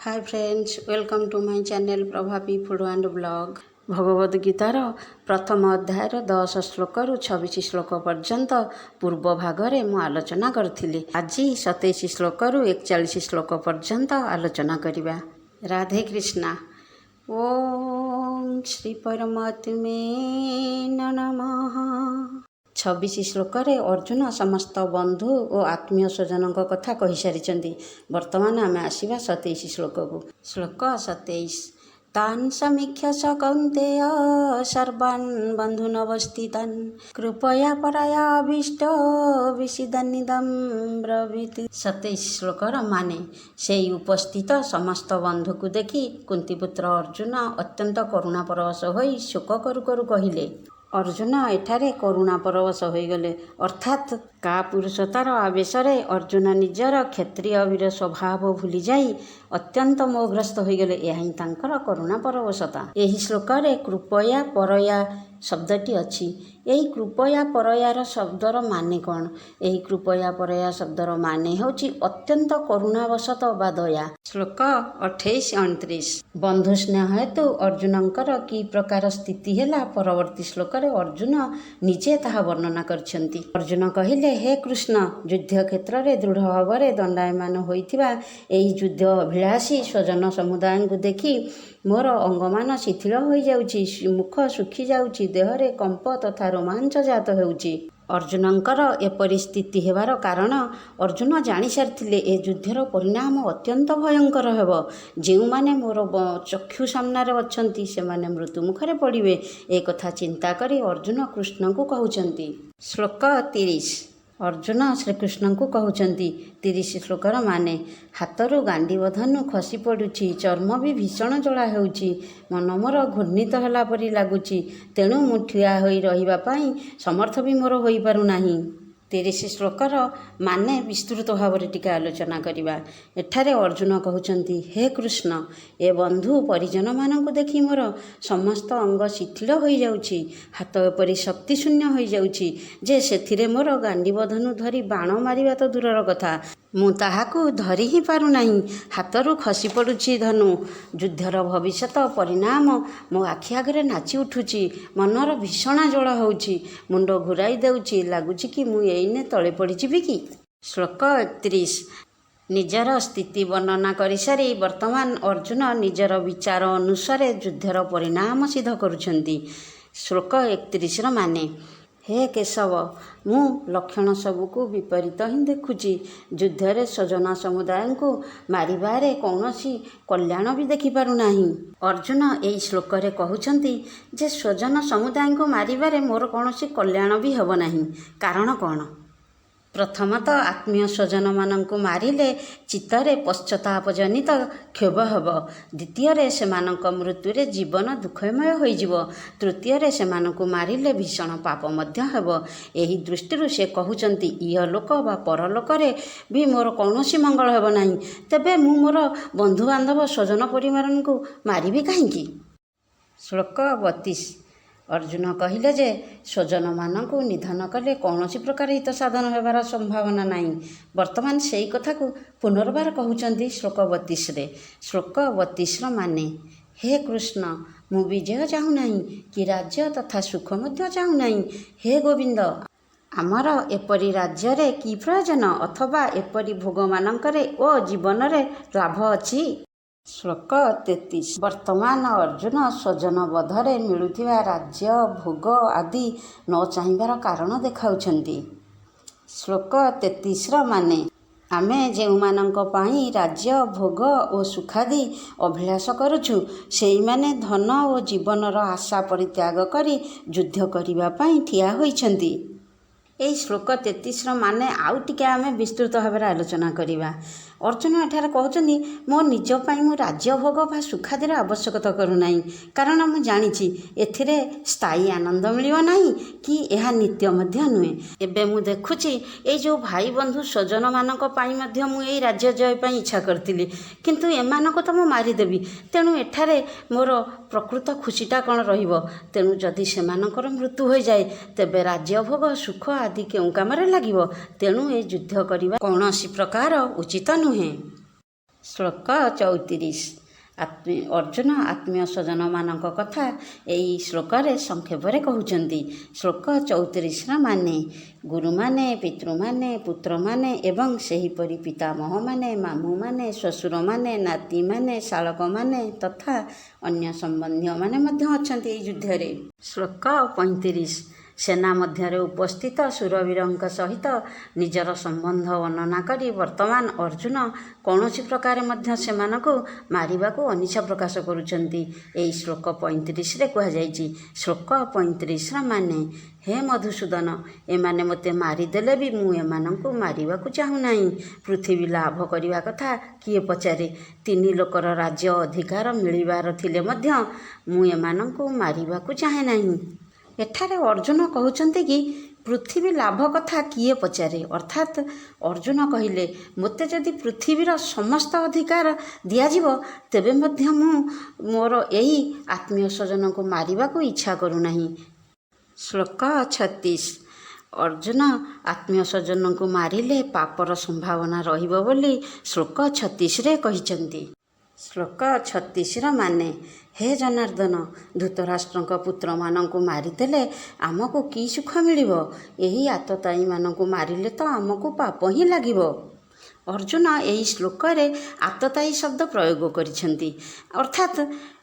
Hi friends, welcome to my channel Prabhavi food and blog. Bhagavad गीतार प्रथम अध्यायर 10 श्लोकरू 26 श्लोक पर्यंत पूर्व भागरे मु आलोचना करी। आज 27 श्लोकरू 41 श्लोक पर्यंत आलोचना करिबा। राधे कृष्णा। ओम श्री परमात्मे नमः। 26 श्लोकरे अर्जुन समस्त बंधु और आत्मीय स्वजन कथा कही सारी। वर्तमान आम आसवा 27 श्लोक को। श्लोक 27। तान् समीक्ष्य स कौन्तेय सर्वान् बन्धूनवस्थितान् कृपया परायाभीष्ट विषिदन्निदं ब्रवीत्। 27 श्लोकर माने से उपस्थित समस्त बंधु को देखि कुंतीपुत्र अर्जुन अत्यंत करुणा परवश होई शोक करू करू कहिले। अर्जुन एठारे करुणा परवश होईगले, अर्थात का पुरुषतार आवेशरे अर्जुन निजर क्षत्रिय वीर स्वभाव भूली जाई अत्यंत मोहग्रस्त होईगले। यह ही तांकर करुणा परवशता। यही श्लोकरे कृपया परया शब्दटी अच्छी। यही कृपया परयार शब्दर माने कौन? यही कृपया परया शब्दर माने होची अत्यंत करुणावशत बा दया। श्लोक 28-29। बंधु स्नेह हेतु अर्जुनंकर कि प्रकार स्थिति हैला परवर्ती श्लोकरे अर्जुन निजे ताहा वर्णना करछंती। अर्जुन कहिले, हे कृष्ण, युद्ध क्षेत्र में दृढ़ भाव में दंडायमान होइथिबा एही युद्ध अभिलाषी स्वजन समुदाय को देखि मोर अंगमान शिथिल हो जाउची, मुख सुखी जाउची, देहरे कंप तथा रोमांच जात हेउची। अर्जुनंकर एपरि स्थिति हेबार कारण अर्जुन जानी सारिथिले ए युद्धर परिणाम अत्यंत भयंकर हेब। जो माने मोर चक्षु सामने अछंती से माने मृत्यु मुखरे पड़िबे, ए कथा चिंता करी अर्जुन कृष्ण को कहउचंती। श्लोक 30। अर्जुन श्रीकृष्ण को कहउचंती। 30 श्लोकर माने हाथरू गांडीव धनु खसी पड़ुछि, चर्म भी भीषण जला हेउछि, मन मोर घूर्णित होला परि लागुछि, तेणु मु ठिया होई रहिबा पई समर्थ भी मोर होई पारु नाही। 30 श्लोकर माने विस्तृत भाव में टिके आलोचना करिबा। एठारे अर्जुन कहउचंती, हे कृष्ण, ए बंधु परिजन मानक देखि मोर समस्त अंग शिथिल होई जाउछि, हाथ एपरि शक्ति शून्य होई जाउछि जे सेथिरे मोर गांडीव धनु धरी बाण मारिबा तो दूरर कथा मु ताहाकु धरी ही पारु नाही। हाथरू खसी पड़ुछि धनु। युद्धर भविष्यत परिणाम मो आखि आगरे नाची उठुछि, मनर भीषण जल होउछि, मुंड घुराई देउछि, लागुछि कि मु एइने तळे पड़ी जिबि कि। श्लोक 31। निजर स्थिति वर्णना करि सारी वर्तमान अर्जुन निजर विचार अनुसार युद्धर परिणाम सिद्ध करुछंती। श्लोक 31 माने, हे केशव, मु लक्षण सबुको विपरीत ही देखुची। युद्धरे स्वजन समुदाय को मारिबारे कौनसी कल्याण भी देखिपारु नाही। अर्जुन एई श्लोकरे कहउचंती जे स्वजन समुदाय को मारिबारे मोर कौनसी कल्याण भी हेब नाही। कारण कौन? प्रथमत आत्मीय स्वजन मानंकु मारिले चित्तरे पश्चाताप जनित क्षोभ हेब। द्वितीय सेमानंक मृत्युरे जीवन दुखमय होइजिव। तृतीय सेमानंकु मारिले भीषण पाप मध्य हेब। एही दृष्टिरु से कहउचंती इहलोक बा परलोकरे भी मोर कौनसी मंगल हेब नाही। तेबे मु मोर बंधु बांधव स्वजन परिवारनकु मारिबी काहींकी। श्लोक 32। अर्जुन कहिले जे स्वजन मानंकु निधन कले कौनसी प्रकार हित साधन हेबार संभावना नाही। वर्तमान सेई कथा को पुनर्बार कहउचंती श्लोक 32 रे। श्लोक 32 माने, हे कृष्ण, मु विजय चाहू नाही कि राज्य तथा सुख मध्य चाहू नाही। हे गोविंद, आमर एपरि राज्य रे की प्रयोजन अथवा एपरि भोग मानंकरे ओ जीवन रे लाभ अछि। श्लोक 33। वर्तमान अर्जुन स्वजन बधरे मिलुथिबा राज्य भोग आदि न चाहिबार कारण देखाउछंती। श्लोक 33 माने, आमे जेउमानंक पाई राज्य भोग और सुखादि अभिलाष करुछु सेई माने धन और जीवनर आशा परित्याग करी युद्ध करिबा पई ठिया होइछंती। यही श्लोक 33 माने आउ टिके आमे विस्तृत भाव में आलोचना करिबा। अर्जुन एठारे कहउचंती मो निज पाई मु राज्य भोग बा सुखादिर आवश्यकता करू नाही, कारण मु जानिछि एथिरे स्थायी आनंद मिलियो नाही कि एहा नित्य मध्य नुहे। एबे मु देखुछि ए जो भाई बंधु स्वजन मानक पाई मध्य मु एई राज्य जय पाई इच्छा करथिली, किंतु एमानक तो मु मारी देबी। तेणु एठारे मोर प्रकृत खुशीटा कौन रहिबो? तेणु जदि सेमानकर मृत्यु हो जाए तेबे राज्य भोग सुख आदि केउ कामरे लागिबो? तेणु ए युद्ध करिबा कौनसी प्रकार उचित नुहे। ଶ୍ଳୋକ 34। ଅର୍ଜୁନ ଆତ୍ମୀୟ ସ୍ୱଜନମାନଙ୍କ କଥା ଏହି ଶ୍ଳୋକରେ ସଂକ୍ଷେପରେ କହୁଛନ୍ତି। ଶ୍ଳୋକ 34ର ମାନେ ଗୁରୁମାନେ, ପିତୃମାନେ, ପୁତ୍ରମାନେ ଏବଂ ସେହିପରି ପିତାମହମାନେ, ମାମୁଁମାନେ, ଶ୍ୱଶୁରମାନେ, ନାତିମାନେ, ଶାଳକମାନେ ତଥା ଅନ୍ୟ ସମ୍ବନ୍ଧୀୟମାନେ ମଧ୍ୟ ଅଛନ୍ତି ଏହି ଯୁଦ୍ଧରେ। ଶ୍ଳୋକ 35। ସେନା ମଧ୍ୟରେ ଉପସ୍ଥିତ ଶୂରବୀରଙ୍କ ସହିତ ନିଜର ସମ୍ବନ୍ଧ ବର୍ଣ୍ଣନା କରି ବର୍ତ୍ତମାନ ଅର୍ଜୁନ କୌଣସି ପ୍ରକାରେ ମଧ୍ୟ ସେମାନଙ୍କୁ ମାରିବାକୁ ଅନିଚ୍ଛା ପ୍ରକାଶ କରୁଛନ୍ତି। ଏହି ଶ୍ଳୋକ 35ରେ କୁହାଯାଇଛି। ଶ୍ଳୋକ 35ର ମାନେ ହେ ମଧୁସୂଦନ, ଏମାନେ ମୋତେ ମାରିଦେଲେ ବି ମୁଁ ଏମାନଙ୍କୁ ମାରିବାକୁ ଚାହୁଁନାହିଁ। ପୃଥିବୀ ଲାଭ କରିବା କଥା କିଏ ପଚାରେ? 3 ଲୋକର ରାଜ୍ୟ ଅଧିକାର ମିଳିବାର ଥିଲେ ମଧ୍ୟ ମୁଁ ଏମାନଙ୍କୁ ମାରିବାକୁ ଚାହେଁ ନାହିଁ। ଏଠାରେ ଅର୍ଜୁନ କହୁଛନ୍ତି କି ପୃଥିବୀ ଲାଭ କଥା କିଏ ପଚାରେ? ଅର୍ଥାତ୍ ଅର୍ଜୁନ କହିଲେ ମୋତେ ଯଦି ପୃଥିବୀର ସମସ୍ତ ଅଧିକାର ଦିଆଯିବ ତେବେ ମଧ୍ୟ ମୁଁ ମୋର ଏହି ଆତ୍ମୀୟ ସ୍ୱଜନଙ୍କୁ ମାରିବାକୁ ଇଚ୍ଛା କରୁନାହିଁ। ଶ୍ଳୋକ 36। ଅର୍ଜୁନ ଆତ୍ମୀୟ ସ୍ୱଜନଙ୍କୁ ମାରିଲେ ପାପର ସମ୍ଭାବନା ରହିବ ବୋଲି ଶ୍ଳୋକ 36ରେ କହିଛନ୍ତି। ଶ୍ଳୋକ 36ର ମାନେ ହେ ଜନାର୍ଦ୍ଦନ, ଧୃତରାଷ୍ଟ୍ରଙ୍କ ପୁତ୍ରମାନଙ୍କୁ ମାରିଦେଲେ ଆମକୁ କି ସୁଖ ମିଳିବ? ଏହି ଆତତାୟୀମାନଙ୍କୁ ମାରିଲେ ତ ଆମକୁ ପାପ ହିଁ ଲାଗିବ। ଅର୍ଜୁନ ଏହି ଶ୍ଳୋକରେ ଆତତାୟୀ ଶବ୍ଦ ପ୍ରୟୋଗ କରିଛନ୍ତି। ଅର୍ଥାତ୍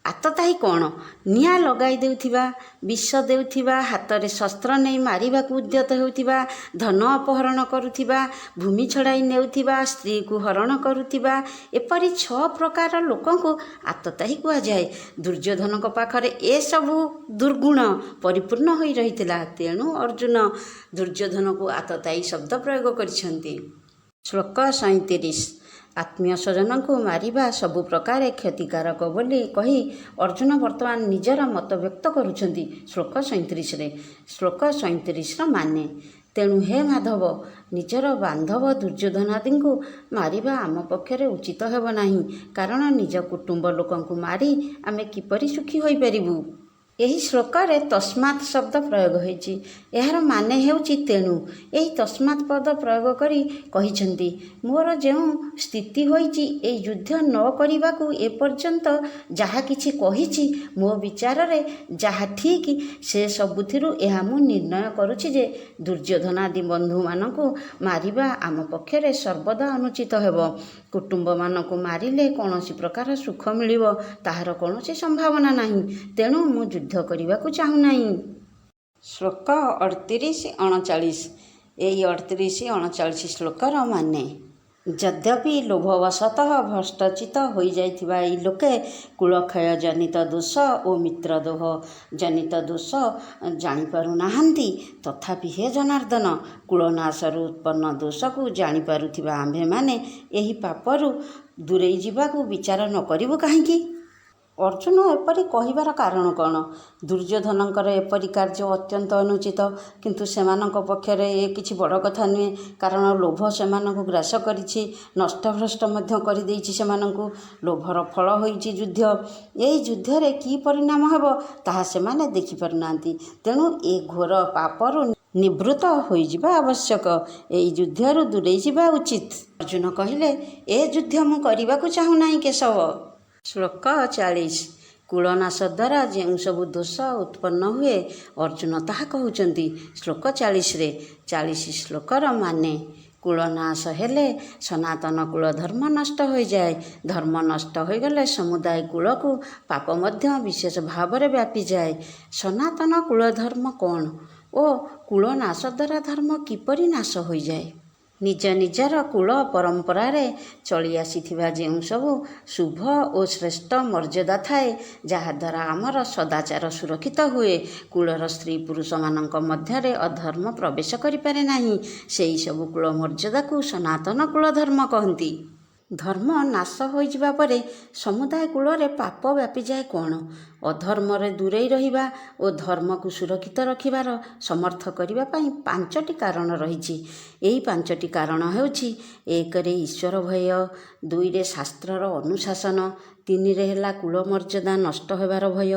ଆତତାୟୀ କ'ଣ? ନିଆଁ ଲଗାଇ ଦେଉଥିବା, ବିଷ ଦେଉଥିବା, ହାତରେ ଶସ୍ତ୍ର ନେଇ ମାରିବାକୁ ଉଦ୍ୟତ ହେଉଥିବା, ଧନ ଅପହରଣ କରୁଥିବା, ଭୂମି ଛଡ଼ାଇ ନେଉଥିବା, ସ୍ତ୍ରୀକୁ ହରଣ କରୁଥିବା, ଏପରି 6 ପ୍ରକାର ଲୋକଙ୍କୁ ଆତତାୟୀ କୁହାଯାଏ। ଦୁର୍ଯ୍ୟୋଧନଙ୍କ ପାଖରେ ଏସବୁ ଦୁର୍ଗୁଣ ପରିପୂର୍ଣ୍ଣ ହୋଇ ରହିଥିଲା। ତେଣୁ ଅର୍ଜୁନ ଦୁର୍ଯ୍ୟୋଧନକୁ ଆତତାୟୀ ଶବ୍ଦ ପ୍ରୟୋଗ କରିଛନ୍ତି। ଶ୍ଳୋକ 37। ଆତ୍ମୀୟ ସ୍ୱଜନଙ୍କୁ ମାରିବା ସବୁ ପ୍ରକାରେ କ୍ଷତିକାରକ ବୋଲି କହି ଅର୍ଜୁନ ବର୍ତ୍ତମାନ ନିଜର ମତ ବ୍ୟକ୍ତ କରୁଛନ୍ତି। ଶ୍ଳୋକ 37ରେ। ଶ୍ଳୋକ 37ର ମାନେ ତେଣୁ ହେ ମାଧବ, ନିଜର ବାନ୍ଧବ ଦୁର୍ଯ୍ୟୋଧନାଦିଙ୍କୁ ମାରିବା ଆମ ପକ୍ଷରେ ଉଚିତ ହେବ ନାହିଁ। କାରଣ ନିଜ କୁଟୁମ୍ବ ଲୋକଙ୍କୁ ମାରି ଆମେ କିପରି ସୁଖୀ ହୋଇପାରିବୁ? ଏହି ଶ୍ଳୋକରେ ତସ୍ମାତ୍ ଶବ୍ଦ ପ୍ରୟୋଗ ହୋଇଛି। ଏହାର ମାନେ ହେଉଛି ତେଣୁ। ଏହି ତସ୍ମାତ୍ ପଦ ପ୍ରୟୋଗ କରି କହିଛନ୍ତି ମୋର ଯେଉଁ ସ୍ଥିତି ହୋଇଛି, ଏହି ଯୁଦ୍ଧ ନ କରିବାକୁ ଏପର୍ଯ୍ୟନ୍ତ ଯାହା କିଛି କହିଛି ମୋ ବିଚାରରେ ଯାହା ଠିକ୍ ସେ ସବୁଥିରୁ ଏହା ମୁଁ ନିର୍ଣ୍ଣୟ କରୁଛି ଯେ ଦୁର୍ଯ୍ୟୋଧନାଦି ବନ୍ଧୁମାନଙ୍କୁ ମାରିବା ଆମ ପକ୍ଷରେ ସର୍ବଦା ଅନୁଚିତ ହେବ। କୁଟୁମ୍ବମାନଙ୍କୁ ମାରିଲେ କୌଣସି ପ୍ରକାର ସୁଖ ମିଳିବ ତାହାର କୌଣସି ସମ୍ଭାବନା ନାହିଁ। ତେଣୁ ମୁଁ ଯୁଦ୍ଧ କରିବାକୁ ଚାହୁଁନାହିଁ। ଶ୍ଳୋକ 38-39। ଏହି 38-39 ଶ୍ଳୋକର ମାନେ ଯଦ୍ୟପି ଲୋଭବଶତଃ ଭ୍ରଷ୍ଟଚିତ ହୋଇଯାଇଥିବା ଏହି ଲୋକେ କୁଳକ୍ଷୟ ଜନିତ ଦୋଷ ଓ ମିତ୍ରଦୋହ ଜନିତ ଦୋଷ ଜାଣିପାରୁନାହାନ୍ତି, ତଥାପି ହେ ଜନାର୍ଦ୍ଦନ, କୁଳନାଶରୁ ଉତ୍ପନ୍ନ ଦୋଷକୁ ଜାଣିପାରୁଥିବା ଆମ୍ଭେମାନେ ଏହି ପାପରୁ ଦୂରେଇ ଯିବାକୁ ବିଚାର ନ କରିବୁ କାହିଁକି? ଅର୍ଜୁନ ଏପରି କହିବାର କାରଣ କ'ଣ? ଦୁର୍ଯ୍ୟୋଧନଙ୍କର ଏପରି କାର୍ଯ୍ୟ ଅତ୍ୟନ୍ତ ଅନୁଚିତ, କିନ୍ତୁ ସେମାନଙ୍କ ପକ୍ଷରେ ଏ କିଛି ବଡ଼ କଥା ନୁହେଁ। କାରଣ ଲୋଭ ସେମାନଙ୍କୁ ଗ୍ରାସ କରିଛି, ନଷ୍ଟଭ୍ରଷ୍ଟ ମଧ୍ୟ କରିଦେଇଛି ସେମାନଙ୍କୁ। ଲୋଭର ଫଳ ହୋଇଛି ଯୁଦ୍ଧ। ଏହି ଯୁଦ୍ଧରେ କି ପରିଣାମ ହେବ ତାହା ସେମାନେ ଦେଖିପାରୁନାହାନ୍ତି। ତେଣୁ ଏ ଘୋର ପାପରୁ ନିବୃତ୍ତ ହୋଇଯିବା ଆବଶ୍ୟକ। ଏହି ଯୁଦ୍ଧରୁ ଦୂରେଇ ଯିବା ଉଚିତ। ଅର୍ଜୁନ କହିଲେ ଏ ଯୁଦ୍ଧ ମୁଁ କରିବାକୁ ଚାହୁଁନାହିଁ କେଶବ। ଶ୍ଳୋକ 40। କୁଳନାଶ ଦ୍ୱାରା ଯେଉଁ ସବୁ ଦୋଷ ଉତ୍ପନ୍ନ ହୁଏ ଅର୍ଜୁନ ତାହା କହୁଛନ୍ତି। ଶ୍ଳୋକ 40ରେ। 40 ଶ୍ଳୋକର ମାନେ କୁଳନାଶ ହେଲେ ସନାତନ କୁଳ ଧର୍ମ ନଷ୍ଟ ହୋଇଯାଏ। ଧର୍ମ ନଷ୍ଟ ହୋଇଗଲେ ସମୁଦାୟ କୁଳକୁ ପାପ ମଧ୍ୟ ବିଶେଷ ଭାବରେ ବ୍ୟାପିଯାଏ। ସନାତନ କୁଳ ଧର୍ମ କ'ଣ ଓ କୁଳ ନାଶ ଦ୍ୱାରା ଧର୍ମ କିପରି ନାଶ ହୋଇଯାଏ? ନିଜ ନିଜର କୁଳ ପରମ୍ପରାରେ ଚଳି ଆସିଥିବା ଯେଉଁ ସବୁ ଶୁଭ ଓ ଶ୍ରେଷ୍ଠ ମର୍ଯ୍ୟାଦା ଥାଏ, ଯାହାଦ୍ୱାରା ଆମର ସଦାଚାର ସୁରକ୍ଷିତ ହୁଏ, କୁଳର ସ୍ତ୍ରୀ ପୁରୁଷମାନଙ୍କ ମଧ୍ୟରେ ଅଧର୍ମ ପ୍ରବେଶ କରିପାରେ ନାହିଁ, ସେହି ସବୁ କୁଳ ମର୍ଯ୍ୟାଦାକୁ ସନାତନ କୁଳ ଧର୍ମ କହନ୍ତି। ଧର୍ମ ନାଶ ହୋଇଯିବା ପରେ ସମୁଦାୟ କୁଳରେ ପାପ ବ୍ୟାପିଯାଏ କ'ଣ? ଅଧର୍ମରେ ଦୂରେଇ ରହିବା ଓ ଧର୍ମକୁ ସୁରକ୍ଷିତ ରଖିବାର ସମର୍ଥ କରିବା ପାଇଁ 5ଟି କାରଣ ରହିଛି। ଏହି 5ଟି କାରଣ ହେଉଛି 1ରେ ଈଶ୍ୱର ଭୟ, 2ରେ ଶାସ୍ତ୍ରର ଅନୁଶାସନ, 3ରେ ହେଲା କୁଳ ମର୍ଯ୍ୟାଦା ନଷ୍ଟ ହେବାର ଭୟ,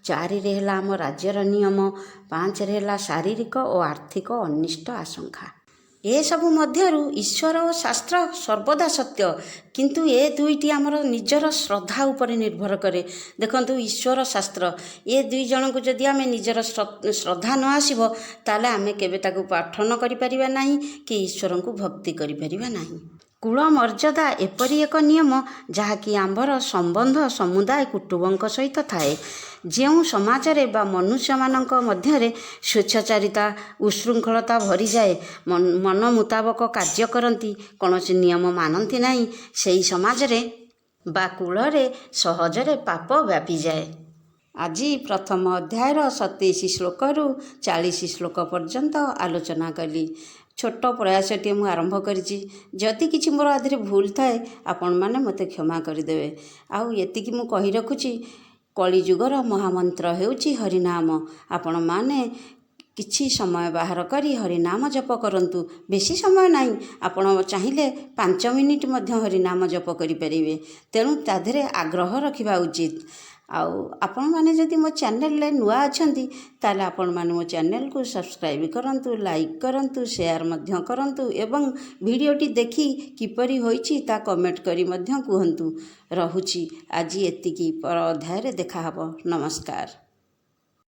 4ରେ ହେଲା ଆମ ରାଜ୍ୟର ନିୟମ, 5ରେ ହେଲା ଶାରୀରିକ ଓ ଆର୍ଥିକ ଅନିଷ୍ଟ ଆଶଙ୍କା। ଏସବୁ ମଧ୍ୟରୁ ଈଶ୍ୱର ଓ ଶାସ୍ତ୍ର ସର୍ବଦା ସତ୍ୟ, କିନ୍ତୁ ଏ ଦୁଇଟି ଆମର ନିଜର ଶ୍ରଦ୍ଧା ଉପରେ ନିର୍ଭର କରେ। ଦେଖନ୍ତୁ, ଈଶ୍ୱର ଶାସ୍ତ୍ର ଏ ଦୁଇ ଜଣଙ୍କୁ ଯଦି ଆମେ ନିଜର ଶ୍ରଦ୍ଧା ନ ଆସିବ, ତାହେଲେ ଆମେ କେବେ ତାକୁ ପାଠନ କରିପାରିବା ନାହିଁ କି ଈଶ୍ୱରଙ୍କୁ ଭକ୍ତି କରିପାରିବା ନାହିଁ। କୁଳ ମର୍ଯ୍ୟାଦା ଏପରି ଏକ ନିୟମ ଯାହାକି ଆମ୍ଭର ସମ୍ବନ୍ଧ ସମୁଦାୟ କୁଟୁମ୍ବଙ୍କ ସହିତ ଥାଏ। ଯେଉଁ ସମାଜରେ ବା ମନୁଷ୍ୟମାନଙ୍କ ମଧ୍ୟରେ ସ୍ୱେଚ୍ଛାଚାରିତା ଉଶୃଙ୍ଖଳତା ଭରିଯାଏ, ମନ ମୁତାବକ କାର୍ଯ୍ୟ କରନ୍ତି, କୌଣସି ନିୟମ ମାନନ୍ତି ନାହିଁ, ସେହି ସମାଜରେ ବା କୁଳରେ ସହଜରେ ପାପ ବ୍ୟାପିଯାଏ। ଆଜି ପ୍ରଥମ ଅଧ୍ୟାୟର 27 ଶ୍ଲୋକରୁ 40 ଶ୍ଲୋକ ପର୍ଯ୍ୟନ୍ତ ଆଲୋଚନା କଲି। ଛୋଟ ପ୍ରୟାସଟିଏ ମୁଁ ଆରମ୍ଭ କରିଛି। ଯଦି କିଛି ମୋର ଆଧିରେ ଭୁଲ ଥାଏ, ଆପଣମାନେ ମୋତେ କ୍ଷମା କରିଦେବେ। ଆଉ ଏତିକି ମୁଁ କହି ରଖୁଛି, କଳିଯୁଗର ମହାମନ୍ତ୍ର ହେଉଛି ହରିନାମ। ଆପଣମାନେ କିଛି ସମୟ ବାହାର କରି ହରିନାମ ଜପ କରନ୍ତୁ। ବେଶୀ ସମୟ ନାହିଁ, ଆପଣ ଚାହିଁଲେ 5 ମିନିଟ୍ ମଧ୍ୟ ହରିନାମ ଜପ କରିପାରିବେ। ତେଣୁ ତା ଦେହରେ ଆଗ୍ରହ ରଖିବା ଉଚିତ। ଆଉ ଆପଣମାନେ ଯଦି ମୋ ଚ୍ୟାନେଲରେ ନୂଆ ଅଛନ୍ତି, ତାହେଲେ ଆପଣମାନେ ମୋ ଚ୍ୟାନେଲକୁ ସବସ୍କ୍ରାଇବ୍ କରନ୍ତୁ, ଲାଇକ୍ କରନ୍ତୁ, ସେୟାର ମଧ୍ୟ କରନ୍ତୁ ଏବଂ ଭିଡ଼ିଓଟି ଦେଖି କିପରି ହୋଇଛି ତା କମେଣ୍ଟ କରି ମଧ୍ୟ କୁହନ୍ତୁ। ରହୁଛି ଆଜି ଏତିକି, ପର ଅଧ୍ୟାୟରେ ଦେଖାହେବ। ନମସ୍କାର।